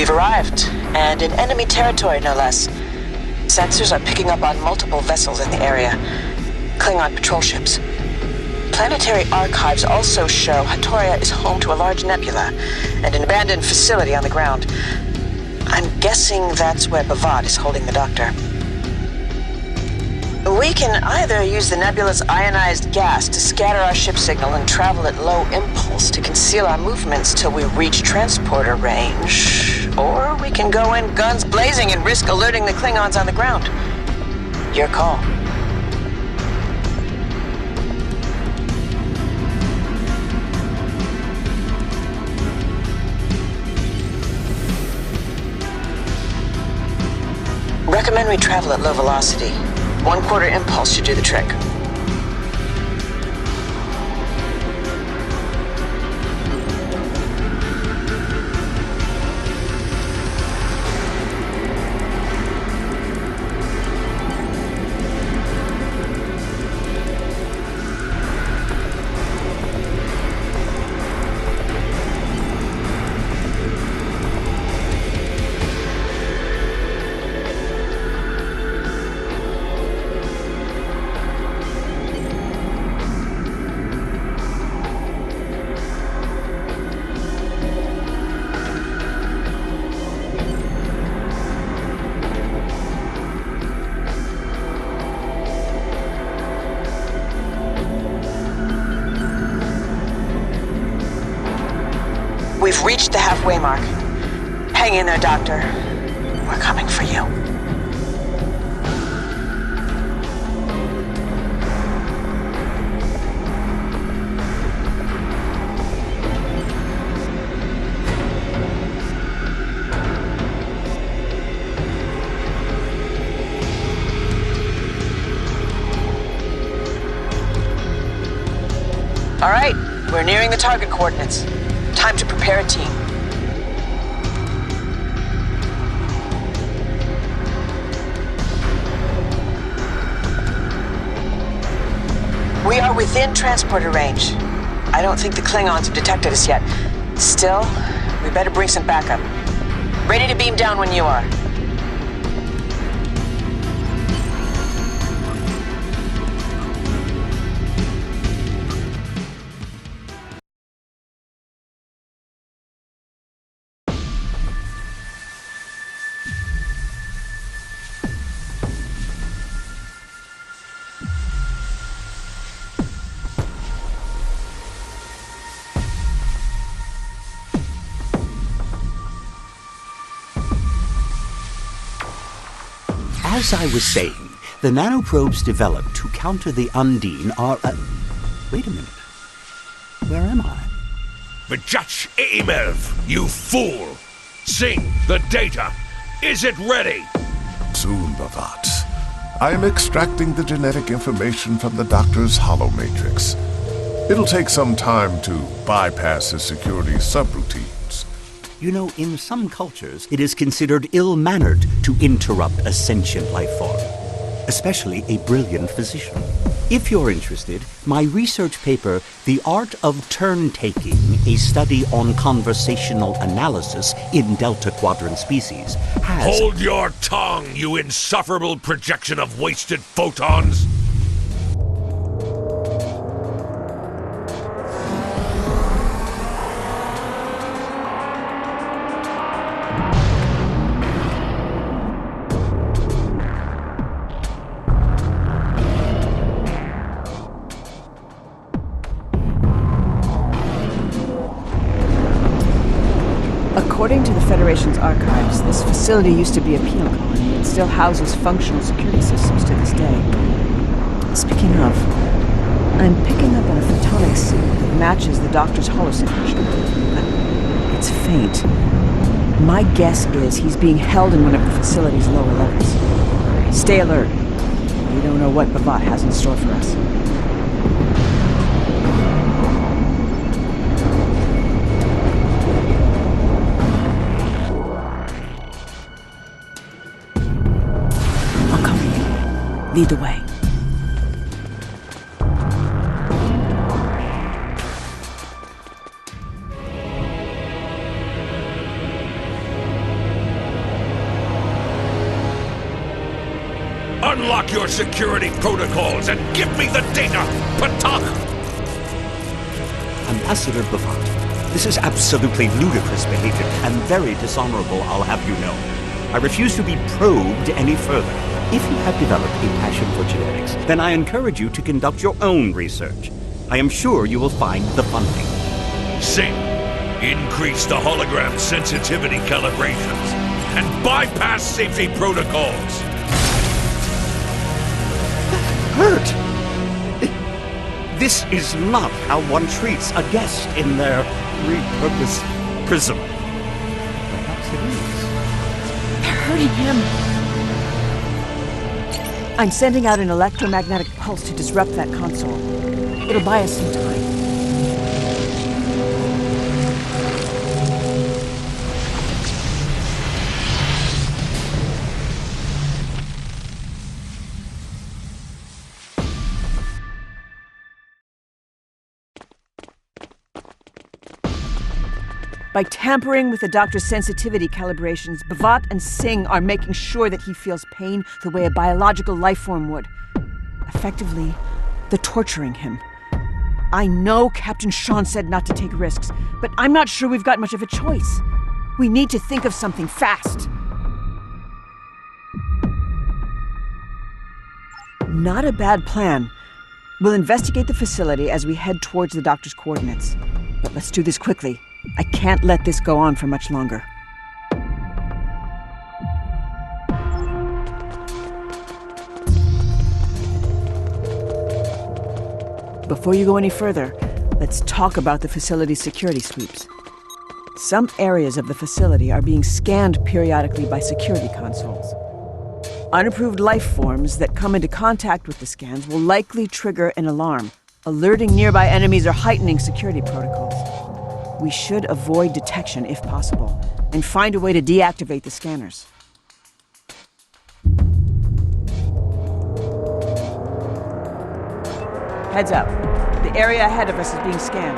We've arrived, and in enemy territory, no less. Sensors are picking up on multiple vessels in the area. Klingon patrol ships. Planetary archives also show Hatoria is home to a large nebula and an abandoned facility on the ground. I'm guessing that's where Bavad is holding the doctor. We can either use the nebula's ionized gas to scatter our ship signal and travel at low impulse to conceal our movements till we reach transporter range, or we can go in guns blazing and risk alerting the Klingons on the ground. Your call. Recommend we travel at low velocity. 1/4 impulse should do the trick. We've reached the halfway mark. Hang in there, Doctor. We're coming for you. All right, we're nearing the target coordinates. Time to prepare a team. We are within transporter range. I don't think the Klingons have detected us yet. Still, we better bring some backup. Ready to beam down when you are. As I was saying, the nanoprobes developed to counter the Undine are... Wait a minute. Where am I? Vjach Imelv, you fool! Sing the data! Is it ready? Soon, Bavad. I am extracting the genetic information from the doctor's holomatrix. It'll take some time to bypass his security subroutines. You know, in some cultures, it is considered ill-mannered to interrupt a sentient life form, especially a brilliant physician. If you're interested, my research paper, The Art of Turn-Taking, a study on conversational analysis in Delta Quadrant species, has... Hold your tongue, you insufferable projection of wasted photons! According to the Federation's archives, this facility used to be a penal colony and still houses functional security systems to this day. Speaking of, I'm picking up on a photonic signal that matches the doctor's holosignature, but it's faint. My guess is he's being held in one of the facility's lower levels. Stay alert. We don't know what Bavad has in store for us. Lead the way. Unlock your security protocols and give me the data, Patak! Ambassador Bavat, this is absolutely ludicrous behavior and very dishonorable, I'll have you know. I refuse to be probed any further. If you have developed a passion for genetics, then I encourage you to conduct your own research. I am sure you will find the funding. Sing, increase the hologram sensitivity calibrations and bypass safety protocols. Hurt! This is not how one treats a guest in their repurposed prison. Perhaps it is. They're hurting him. I'm sending out an electromagnetic pulse to disrupt that console. It'll buy us some time. By tampering with the doctor's sensitivity calibrations, Bavat and Singh are making sure that he feels pain the way a biological life form would. Effectively, they're torturing him. I know Captain Sean said not to take risks, but I'm not sure we've got much of a choice. We need to think of something fast. Not a bad plan. We'll investigate the facility as we head towards the doctor's coordinates. But let's do this quickly. I can't let this go on for much longer. Before you go any further, let's talk about the facility's security sweeps. Some areas of the facility are being scanned periodically by security consoles. Unapproved life forms that come into contact with the scans will likely trigger an alarm, alerting nearby enemies or heightening security protocols. We should avoid detection if possible, and find a way to deactivate the scanners. Heads up. The area ahead of us is being scanned.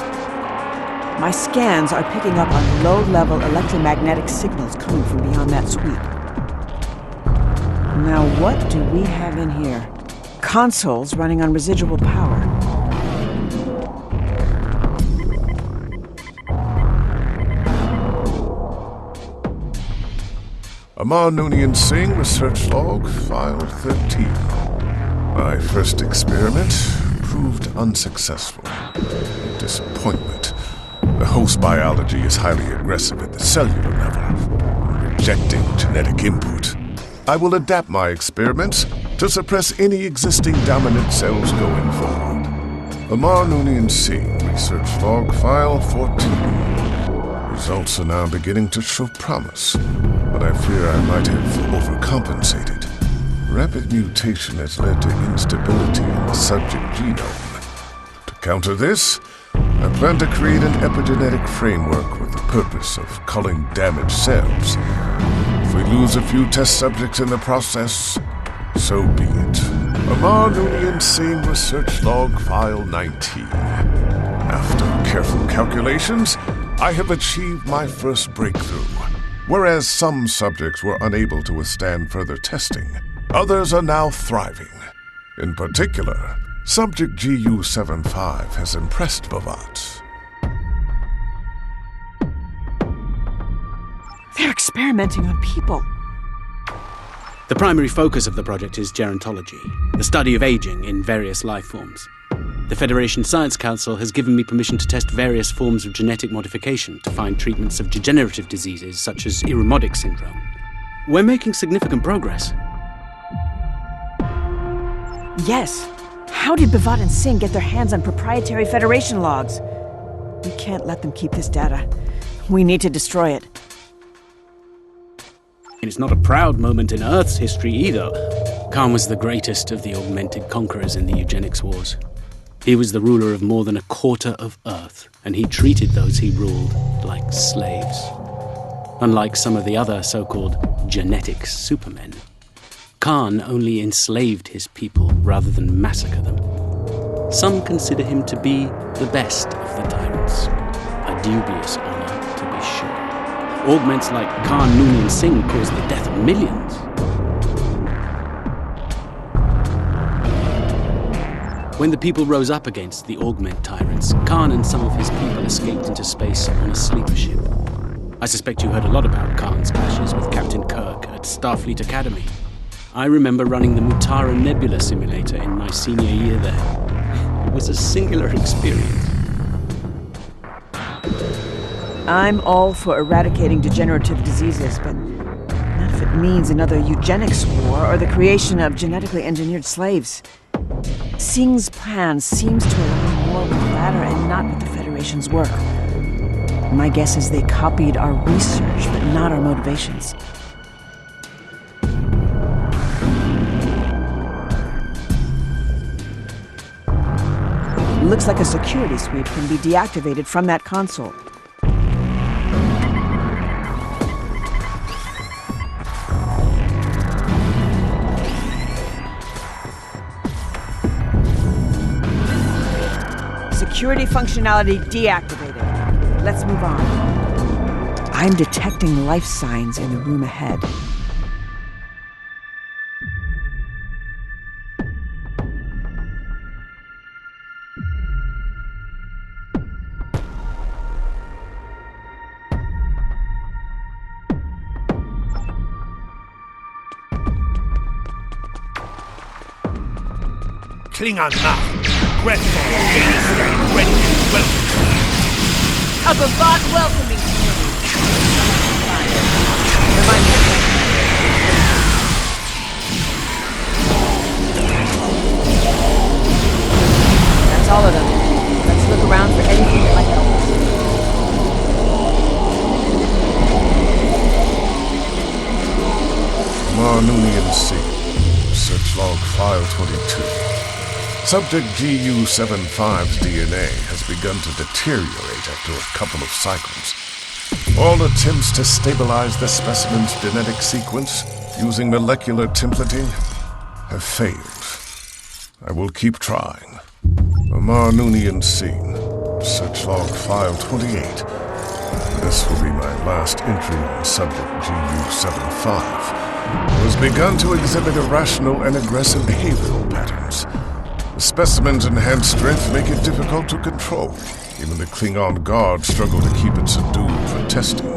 My scans are picking up on low-level electromagnetic signals coming from beyond that sweep. Now what do we have in here? Consoles running on residual power. Amar Noonian Singh, Research Log, File 13. My first experiment proved unsuccessful. Disappointment. The host biology is highly aggressive at the cellular level, rejecting genetic input. I will adapt my experiments to suppress any existing dominant cells going forward. Amar Noonian Singh, Research Log, File 14. Results are now beginning to show promise, but I fear I might have overcompensated. Rapid mutation has led to instability in the subject genome. To counter this, I plan to create an epigenetic framework with the purpose of culling damaged cells. If we lose a few test subjects in the process, so be it. Amar Noonian Singh, Research Log, File 19. After careful calculations, I have achieved my first breakthrough. Whereas some subjects were unable to withstand further testing, others are now thriving. In particular, subject GU-75 has impressed Bavat. They're experimenting on people. The primary focus of the project is gerontology, the study of aging in various life forms. The Federation Science Council has given me permission to test various forms of genetic modification to find treatments of degenerative diseases such as Irumodic syndrome. We're making significant progress. Yes. How did Bavat and Singh get their hands on proprietary Federation logs? We can't let them keep this data. We need to destroy it. It's not a proud moment in Earth's history either. Khan was the greatest of the augmented conquerors in the eugenics wars. He was the ruler of more than a quarter of Earth, and he treated those he ruled like slaves. Unlike some of the other so-called genetic supermen, Khan only enslaved his people rather than massacre them. Some consider him to be the best of the tyrants. A dubious honor, to be sure. Augments like Khan Noonian Singh caused the death of millions. When the people rose up against the Augment tyrants, Khan and some of his people escaped into space on a sleeper ship. I suspect you heard a lot about Khan's clashes with Captain Kirk at Starfleet Academy. I remember running the Mutara Nebula simulator in my senior year there. It was a singular experience. I'm all for eradicating degenerative diseases, but not if it means another eugenics war or the creation of genetically engineered slaves. Singh's plan seems to align more with the latter and not with the Federation's work. My guess is they copied our research, but not our motivations. Looks like a security sweep can be deactivated from that console. Security functionality deactivated. Let's move on. I'm detecting life signs in the room ahead. Kuvah'Magh, Grenfell, stand ready to welcome. A Kuvah'Magh welcoming committee. Remind me again. That's all of them. Let's look around for anything that might help us. Marnoonian C. Search log file 22. Subject GU-75's DNA has begun to deteriorate after a couple of cycles. All attempts to stabilize the specimen's genetic sequence using molecular templating have failed. I will keep trying. Marnoonian C. Search log file 28. This will be my last entry on subject GU-75. Who has begun to exhibit irrational and aggressive behavioral patterns. The specimen's enhanced strength make it difficult to control. Even the Klingon guards struggle to keep it subdued for testing.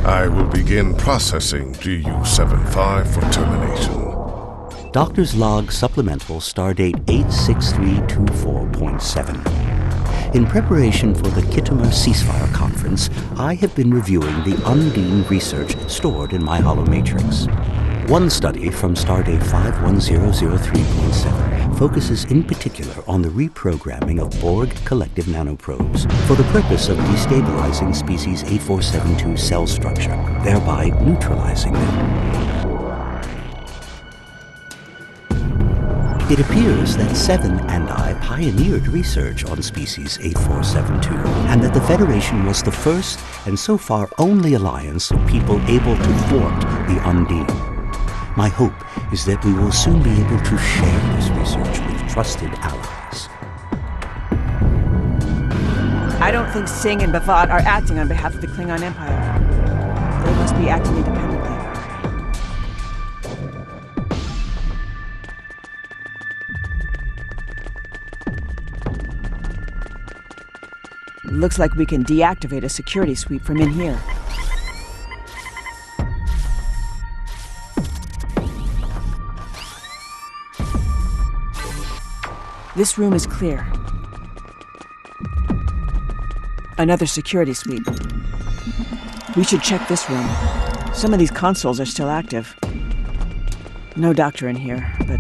I will begin processing GU-75 for termination. Doctor's Log Supplemental Stardate 86324.7. In preparation for the Khitomer Ceasefire Conference, I have been reviewing the Undine research stored in my holomatrix. One study from Stardate 51003.7 focuses in particular on the reprogramming of Borg collective nanoprobes for the purpose of destabilizing species 8472 cell structure, thereby neutralizing them. It appears that Seven and I pioneered research on species 8472, and that the Federation was the first and so far only alliance of people able to thwart the Undine. My hope is that we will soon be able to share this research with trusted allies. I don't think Singh and Bavad are acting on behalf of the Klingon Empire. They must be acting independently. Looks like we can deactivate a security sweep from in here. This room is clear. Another security sweep. We should check this room. Some of these consoles are still active. No doctor in here, but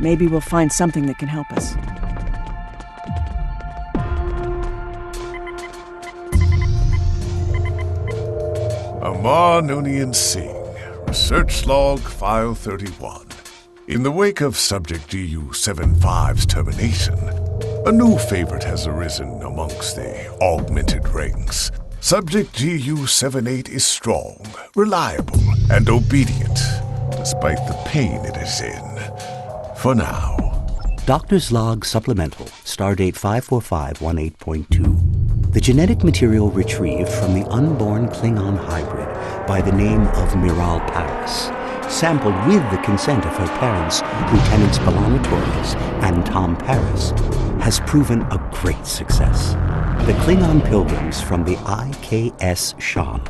maybe we'll find something that can help us. Marnoonian Singh, Research Log File 31. In the wake of Subject GU-75's termination, a new favorite has arisen amongst the augmented ranks. Subject GU-78 is strong, reliable, and obedient, despite the pain it is in. For now. Doctor's Log Supplemental, Stardate 54518.2. The genetic material retrieved from the unborn Klingon hybrid by the name of Miral Paris sampled with the consent of her parents, Lieutenants B'Elanna Torres and Tom Paris, has proven a great success. The Klingon pilgrims from the IKS Shan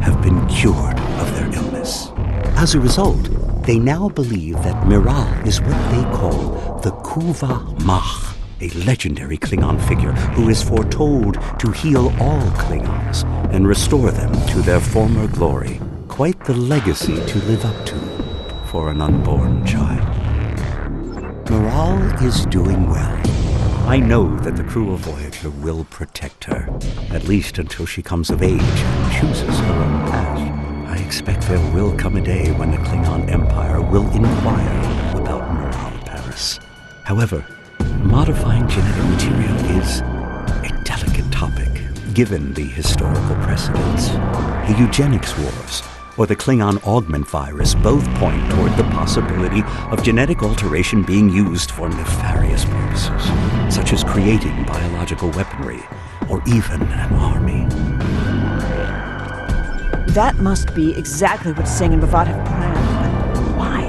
have been cured of their illness. As a result, they now believe that Miral is what they call the Kuvah'Magh, a legendary Klingon figure who is foretold to heal all Klingons and restore them to their former glory. Quite the legacy to live up to for an unborn child. Miral is doing well. I know that the crew of Voyager will protect her, at least until she comes of age and chooses her own path. I expect there will come a day when the Klingon Empire will inquire about Miral Paris. However, modifying genetic material is a delicate topic, given the historical precedents. The eugenics wars, or the Klingon augment virus, both point toward the possibility of genetic alteration being used for nefarious purposes, such as creating biological weaponry, or even an army. That must be exactly what Singh and B'Vat have planned, but why?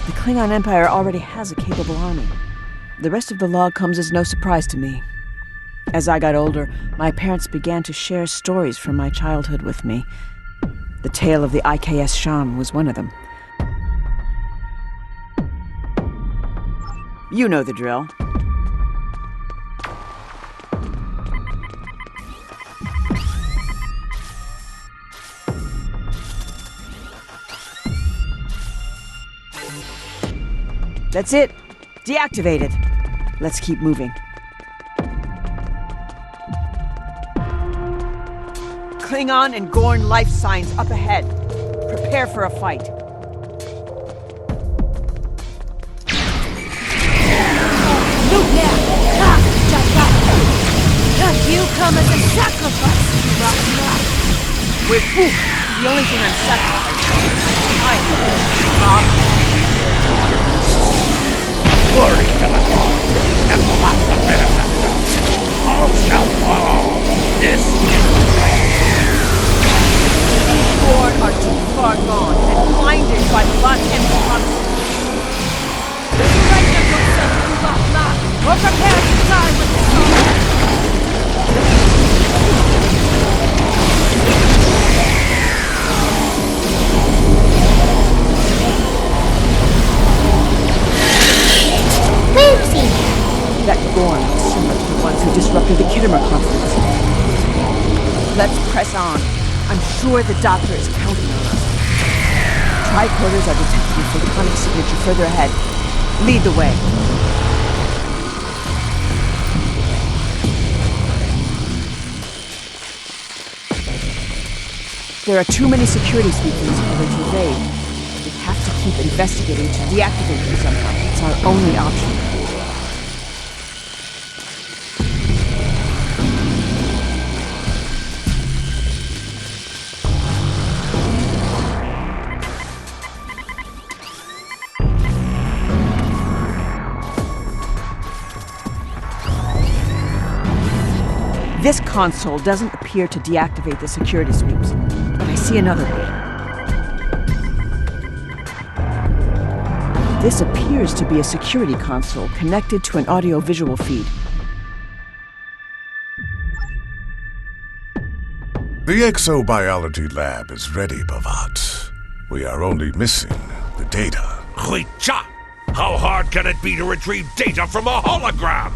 The Klingon Empire already has a capable army. The rest of the log comes as no surprise to me. As I got older, my parents began to share stories from my childhood with me. The tale of the IKS Shan was one of them. You know the drill. That's it. Deactivated. Let's keep moving. Klingon and Gorn life signs up ahead. Prepare for a fight. You come as a sacrifice, Kuvah'Magh. With Book, the only thing I'm sacrificing. Glory to the Lord, and what the benefactor. All shall fall. This is the way. Gorn are too far gone and blinded by blood and blood. Resurrect yourself, Kuvah'Magh, or prepare to die with the storm. That Gorn is similar to the ones who disrupted the Kittimer conference. Let's press on. I'm sure the doctor is counting on us. Tricorders are detecting a photonic signature further ahead. Lead the way. There are too many security sweeps in this corridor to evade. We have to keep investigating to deactivate them somehow. It's our only option. This console doesn't appear to deactivate the security sweeps, but I see another way. This appears to be a security console connected to an audio-visual feed. The exobiology lab is ready, B'Vat. We are only missing the data. Huicha! How hard can it be to retrieve data from a hologram?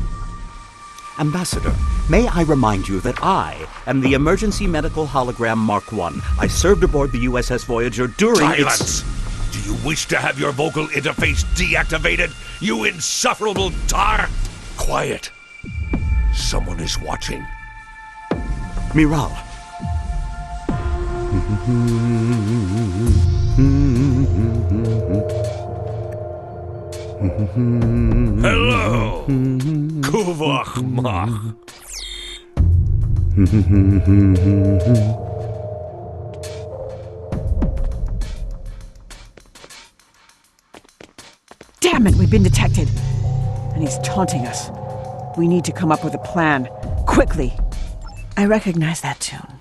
Ambassador, may I remind you that I am the Emergency Medical Hologram Mark I. I served aboard the USS Voyager during Silence! Do you wish to have your vocal interface deactivated, you insufferable tar? Quiet. Someone is watching. Miral. Hello, Kuvah'Magh. Damn it, we've been detected. And he's taunting us. We need to come up with a plan. Quickly. I recognize that tune.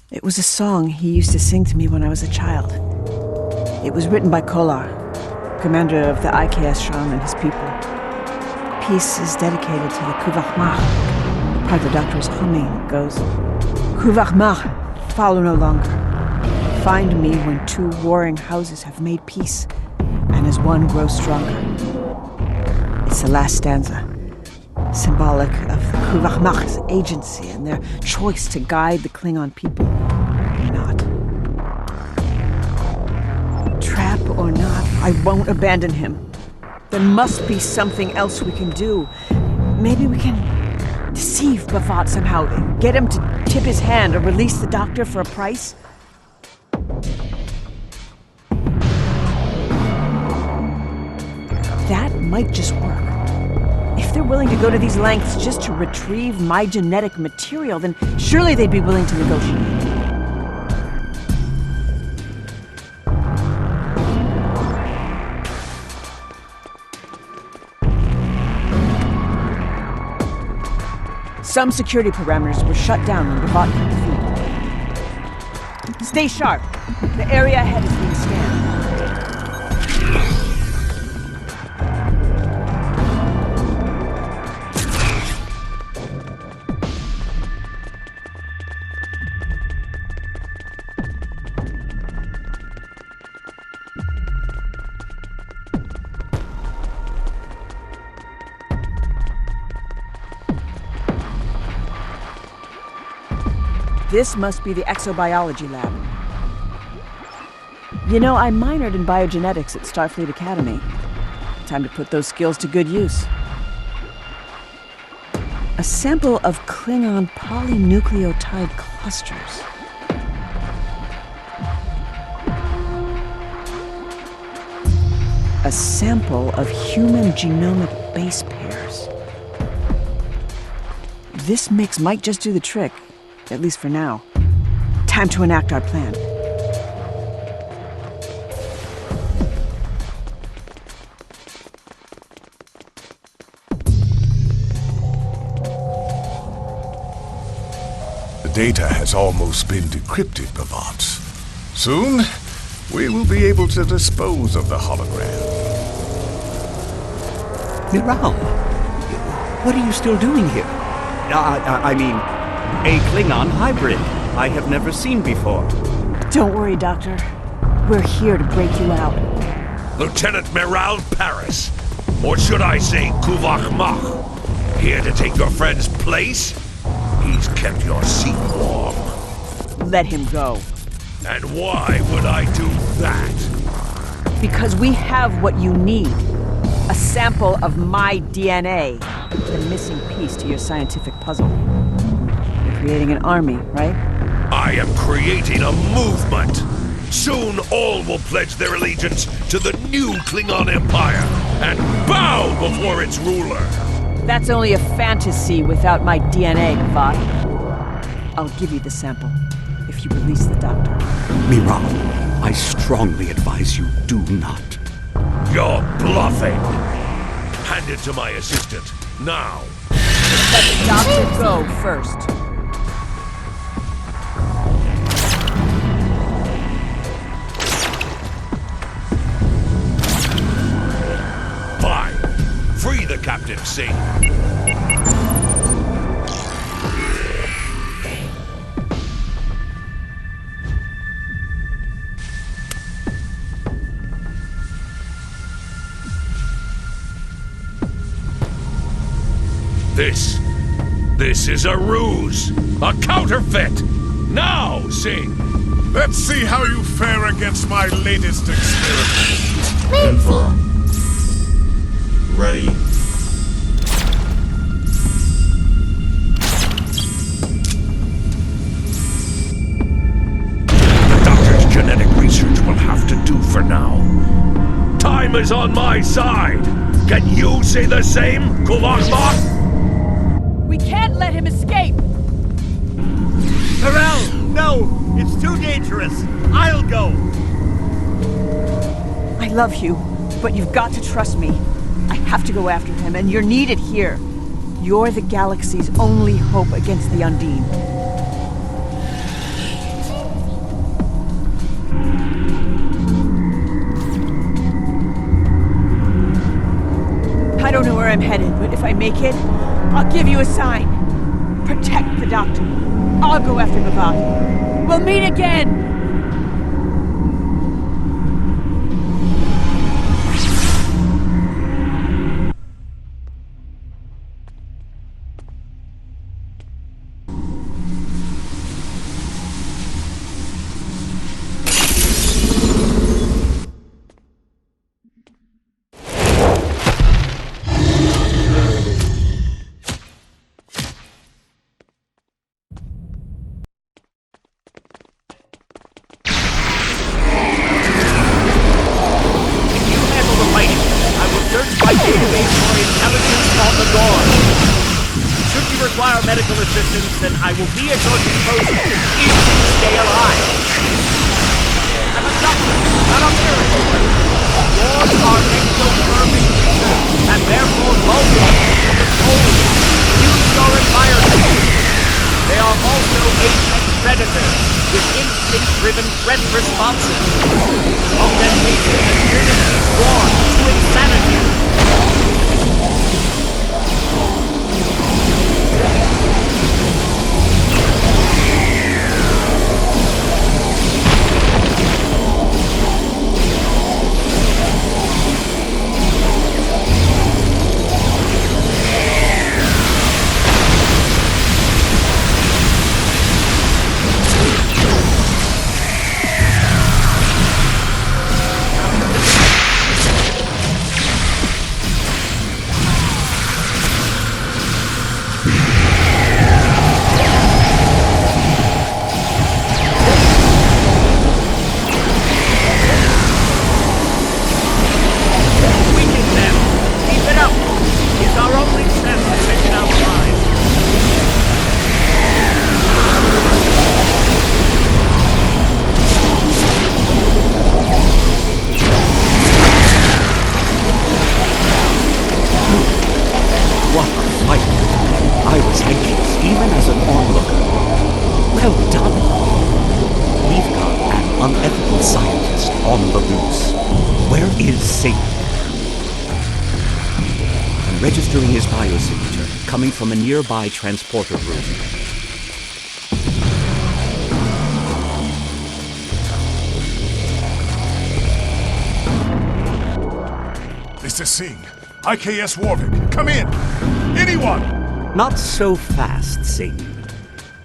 It was a song he used to sing to me when I was a child. It was written by Kolar, commander of the IKS Shan and his people. Piece is dedicated to the Kuvah'Magh. The part the doctor is humming goes, Kuvah'Magh, follow no longer. Find me when two warring houses have made peace, and as one grows stronger. It's the last stanza, symbolic of the Kuvah'Magh's agency and their choice to guide the Klingon people or not. Trap or not, I won't abandon him. There must be something else we can do. Maybe we can deceive Bavat somehow, get him to tip his hand or release the doctor for a price. That might just work. If they're willing to go to these lengths just to retrieve my genetic material, then surely they'd be willing to negotiate. Some security parameters were shut down when Kuvah'Magh hit the feed. Stay sharp. The area ahead is being scanned. This must be the exobiology lab. You know, I minored in biogenetics at Starfleet Academy. Time to put those skills to good use. A sample of Klingon polynucleotide clusters. A sample of human genomic base pairs. This mix might just do the trick. At least for now. Time to enact our plan. The data has almost been decrypted, Bavat. Soon, we will be able to dispose of the hologram. Miral, what are you still doing here? I mean, a Klingon hybrid I have never seen before. Don't worry, Doctor. We're here to break you out. Lieutenant Miral Paris. Or should I say Kuvah'Magh. Here to take your friend's place? He's kept your seat warm. Let him go. And why would I do that? Because we have what you need. A sample of my DNA. The missing piece to your scientific puzzle. You're creating an army, right? I am creating a movement. Soon all will pledge their allegiance to the new Klingon Empire and bow before its ruler. That's only a fantasy without my DNA, Kuvah'Magh. I'll give you the sample if you release the doctor. Miral, I strongly advise you do not. You're bluffing. Hand it to my assistant, now. Let the doctor go first. Fine. Free the captive, Singh. This is a ruse! A counterfeit! Now, Singh! Let's see how you fare against my latest experiment. Confirm. Ready. The doctor's genetic research will have to do for now. Time is on my side! Can you say the same, Kuvah'Magh? We can't let him escape! Miral, no! It's too dangerous! I'll go! I love you, but you've got to trust me. I have to go after him, and you're needed here. You're the galaxy's only hope against the Undine. If I make it, I'll give you a sign. Protect the doctor. I'll go after Kuvah'. We'll meet again! Require medical assistance, then I will be at your disposal if you stay alive. I'm a doctor, not a miracle worker. Yours are ectothermic creatures, and therefore vulnerable to the cold. Use your environment. They are also apex predators with instinct-driven threat responses. Augmentation has driven these swarms to insanity. Registering his biosignature, coming from a nearby transporter room. Mr. Singh, IKS Warwick, come in! Anyone! Not so fast, Singh.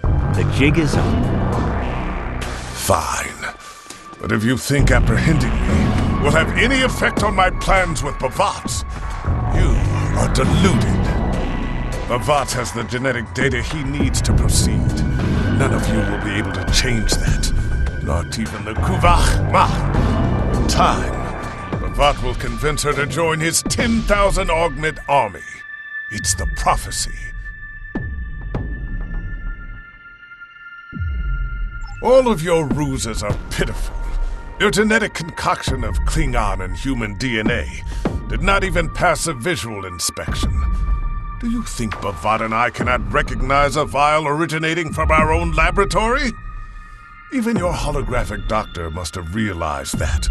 The jig is up. Fine. But if you think apprehending me will have any effect on my plans with Kuvah'Magh, you are deluded. Kuvah'Magh has the genetic data he needs to proceed. None of you will be able to change that. Not even the Kuvah'Magh. In time, Kuvah'Magh will convince her to join his 10,000 augment army. It's the prophecy. All of your ruses are pitiful. Your genetic concoction of Klingon and human DNA did not even pass a visual inspection. Do you think Kuvah'Magh and I cannot recognize a vial originating from our own laboratory? Even your holographic doctor must have realized that.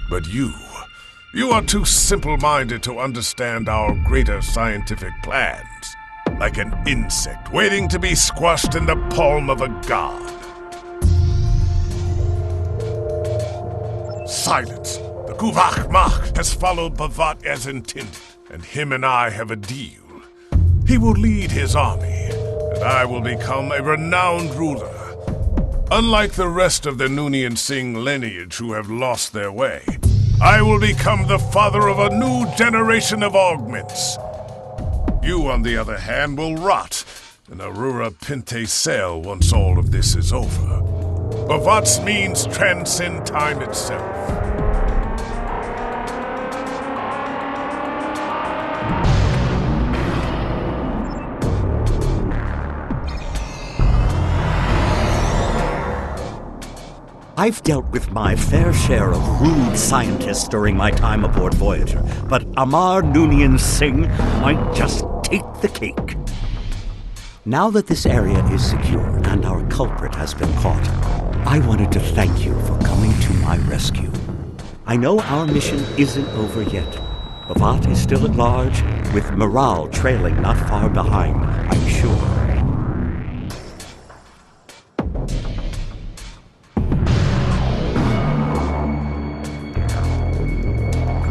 But you are too simple-minded to understand our greater scientific plans. Like an insect waiting to be squashed in the palm of a god. Silence! The Kuvah'Magh has followed Kuvah'Magh as intended, and him and I have a deal. He will lead his army, and I will become a renowned ruler. Unlike the rest of the Noonien Singh lineage who have lost their way, I will become the father of a new generation of augments. You, on the other hand, will rot in Aurora Pente cell once all of this is over. Kuvah'Magh's means transcend time itself. I've dealt with my fair share of rude scientists during my time aboard Voyager, but Amar Noonien Singh might just take the cake. Now that this area is secure and our culprit has been caught, I wanted to thank you for coming to my rescue. I know our mission isn't over yet, Bavat is still at large, with morale trailing not far behind, I'm sure.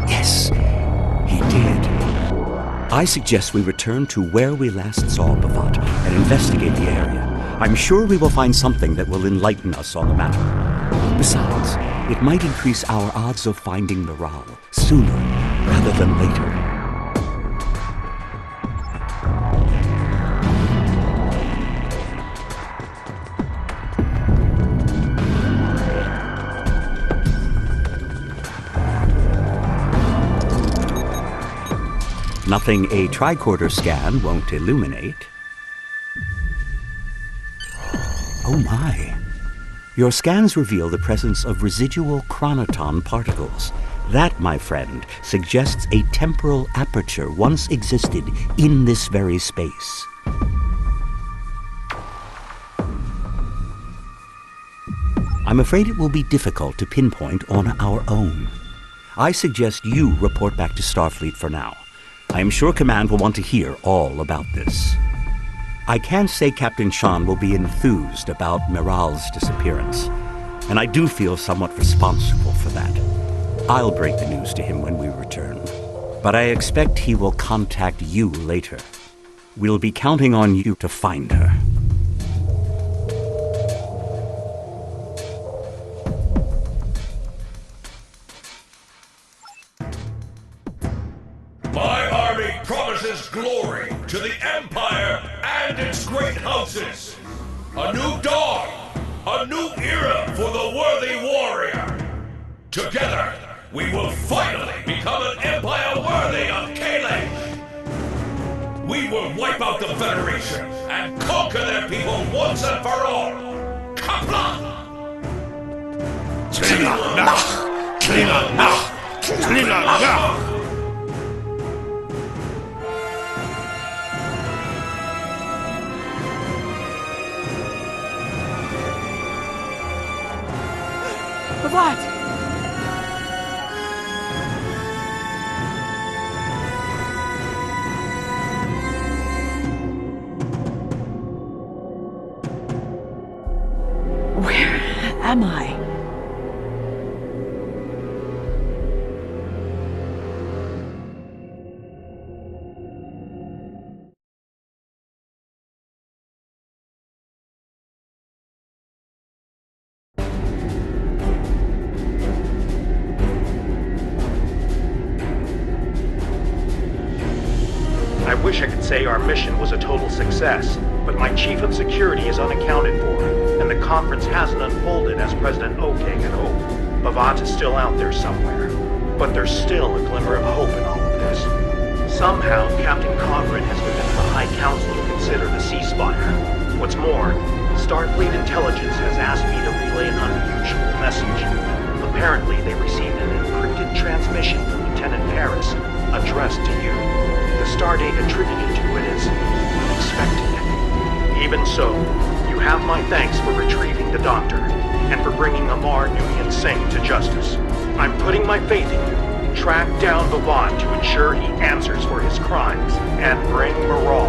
Yes, he did. I suggest we return to where we last saw Bavat and investigate the area. I'm sure we will find something that will enlighten us on the matter. Besides, it might increase our odds of finding Miral sooner rather than later. Nothing a tricorder scan won't illuminate. Oh my. Your scans reveal the presence of residual chronoton particles. That, my friend, suggests a temporal aperture once existed in this very space. I'm afraid it will be difficult to pinpoint on our own. I suggest you report back to Starfleet for now. I am sure Command will want to hear all about this. I can say Captain Shan will be enthused about Miral's disappearance, and I do feel somewhat responsible for that. I'll break the news to him when we return, but I expect he will contact you later. We'll be counting on you to find her. My army promises glory to the Empire and its great houses. A new dawn, a new era for the worthy warrior. Together, we will finally become an empire worthy of Kale. We will wipe out the Federation and conquer their people once and for all. Kapla! Kuvah'Magh! Kuvah'Magh! Kuvah'Magh! Bavat! Where am I? I wish I could say our mission was a total success, but my chief of security is unaccounted for, and the conference hasn't unfolded as President Oke had hoped. Bavat is still out there somewhere, but there's still a glimmer of hope in all of this. Somehow, Captain Conrad has convinced the High Council to consider the ceasefire. What's more, Starfleet Intelligence has asked me to relay an unusual message. Apparently, they received an encrypted transmission from Lieutenant Paris, addressed to you. The stardate attributed to it is unexpected. Even so, you have my thanks for retrieving the Doctor, and for bringing Amar Noonien Singh to justice. I'm putting my faith in you. Track down Bavat to ensure he answers for his crimes, and bring Miral